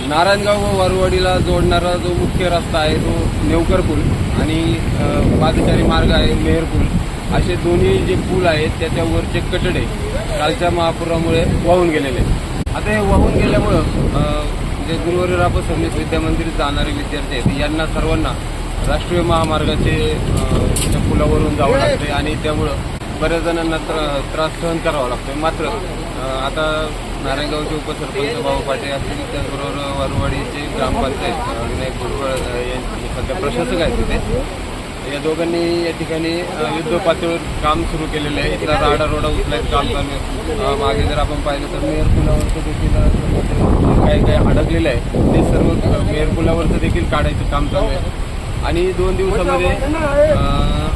नारायणगाव व वरवडीला जोडणारा जो मुख्य रस्ता आहे तो नेवकर पूल आणि पादचारी मार्ग आहे मेहर पूल, असे दोन्ही जे पूल आहेत त्याच्यावरचे कटडे कालच्या महापुरामुळे वाहून गेलेले. आता हे वाहून गेल्यामुळं जे गुरुवारी फडणवीस विद्यामंदिरात जाणारे विद्यार्थी आहेत यांना सर्वांना राष्ट्रीय महामार्गाचे त्या पुलावरून जावं लागते आणि त्यामुळं बऱ्याच जणांना त्रास सहन करावा लागतो. मात्र आता नारायणगावचे उपसरपंच भाऊ पाटे असतील, त्याचबरोबर वरवाडीचे ग्रामपंचायत विनायक भुजबळ यांचे सध्या प्रशासक आहेत तिथे, या दोघांनी या ठिकाणी युद्ध पातळीवर काम सुरू केलेलं आहे. इथला राडारोडा उचलायचं काम चालू आहे. मागे जर आपण पाहिलं तर मेहर पुलावरचं देखील काही अडकलेलं आहे ते सर्व मेहर पुलावरचं देखील काढायचं काम चालू आहे आणि 2 दिवसामध्ये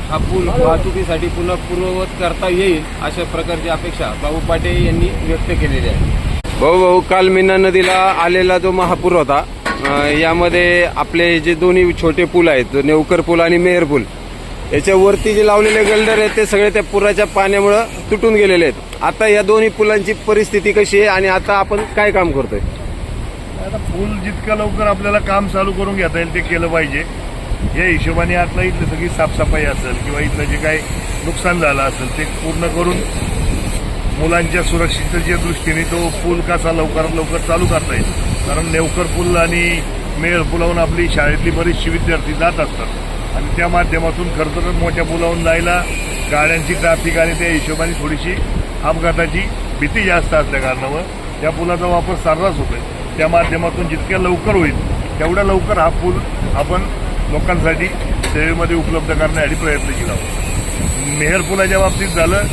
हा पूल वाहतुकीसाठी पुन्हा पूर्ववत करता येईल अशा प्रकारची अपेक्षा भाऊ पाटे यांनी व्यक्त केलेली आहे. भाऊ काल मीना नदीला आलेला जो महापूर होता यामध्ये आपले जे दोन्ही छोटे पूल आहेत, नेवकर पूल आणि मेहर पूल, याच्यावरती जे लावलेले गल्डर आहेत ते सगळे त्या पुराच्या पाण्यामुळे तुटून गेलेले आहेत. आता या दोन्ही पुलांची परिस्थिती कशी आहे आणि आता आपण काय काम करतोय? आता पूल जितकं लवकर आपल्याला काम चालू करून घेता येईल ते केलं पाहिजे. या हिशोबाने आता इथली सगळी साफसफाई असेल किंवा इथलं जे काही नुकसान झालं असेल ते पूर्ण करून मुलांच्या सुरक्षिततेच्या दृष्टीने तो पूल कसा लवकरात लवकर चालू करता येईल. कारण नेवकर पूल आणि मेहर पुलावून आपली शाळेतली बरीचशी विद्यार्थी जात असतात आणि त्या माध्यमातून खरं तर मोठ्या पुलावून जायला गाड्यांची ट्रॅफिक आणि त्या हिशोबाने थोडीशी अपघाताची भीती जास्त असल्या कारणामुळे त्या पुलाचा वापर सर्रास होतोय. त्या माध्यमातून जितक्या लवकर होईल तेवढ्या लवकर हा पूल आपण लोकांसाठी सेवेमध्ये उपलब्ध करण्यासाठी प्रयत्नशील आहोत. मेहर पुलाच्या बाबतीत झालं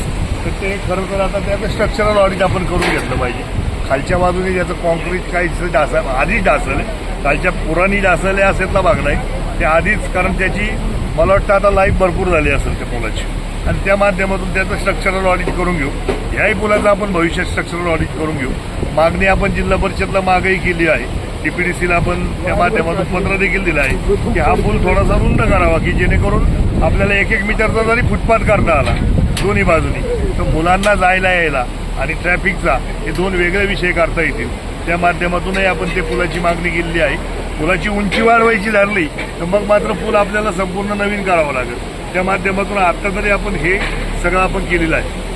तर ते खरं तर आता त्याचं स्ट्रक्चरल ऑडिट आपण करून घेतलं पाहिजे. खालच्या बाजूने ज्याचं कॉन्क्रीट काही आधीच ढासळलं, खालच्या पुराणी ढासळले असेतला भाग नाही ते आधीच, कारण त्याची मला वाटतं आता लाईफ भरपूर झाली असेल त्या पुलाची आणि त्या माध्यमातून त्याचं स्ट्रक्चरल ऑडिट करून घेऊ. ह्याही पुलाचं आपण भविष्यात स्ट्रक्चरल ऑडिट करून घेऊ. मागणी आपण जिल्हा परिषदला मागही केली आहे. DPDCला आपण त्या माध्यमातून पत्र देखील दिलं आहे की हा पूल थोडासा रुंद करावा की जेणेकरून आपल्याला 1-1 मीटरचा जरी फुटपाथ करता आला दोन्ही बाजूनी तर मुलांना जायला यायला आणि ट्रॅफिकचा हे 2 वेगळे विषय करता येतील. त्या माध्यमातूनही आपण ते पुलाची मागणी केलेली आहे. पुलाची उंची वाढवायची ठरली तर मग मात्र पूल आपल्याला संपूर्ण नवीन करावं लागेल. त्या माध्यमातून आत्ता तरी आपण हे सगळं आपण केलेलं आहे.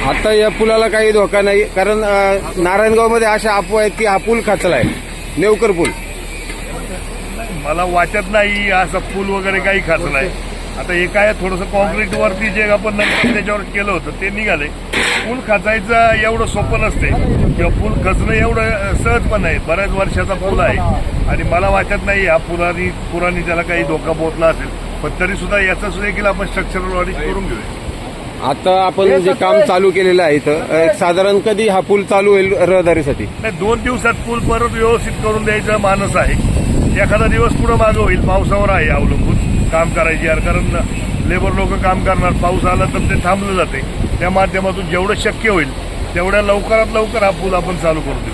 आता या पुलाला काही धोका नाही, कारण नारायणगावमध्ये अशा अफवा आहेत की हा पूल खचला आहे, नेवकर पूल. मला वाटत नाही असं पूल वगैरे काही खचलं आहे. आता हे काय थोडंसं कॉन्क्रीटवरती जे आपण नंतर त्याच्यावर केलं होतं ते निघाले. पूल खचायचं एवढं सोपं नसते किंवा पूल खचणं एवढं सहज पण नाही. बऱ्याच वर्षाचा पूल आहे आणि मला वाटत नाही हा पुराणी त्याला काही धोका पोहोचला असेल, पण तरी सुद्धा याचं देखील आपण स्ट्रक्चरल ऑडिट करून घेऊया. आता आपण जे काम चालू केलेलं आहे इथं साधारण कधी हा पूल चालू होईल रहदारीसाठी? नाही, 2 दिवसात पूल परत व्यवस्थित करून द्यायचा मानस आहे. एखादा दिवस पुढे मागं होईल, पावसावर आहे अवलंबून काम करायची यार, कारण लेबर लोक काम करणार, पाऊस आला तर ते थांबलं जाते. त्या माध्यमातून जेवढं शक्य होईल तेवढ्या लवकरात लवकर हा पूल आपण चालू करून देऊ.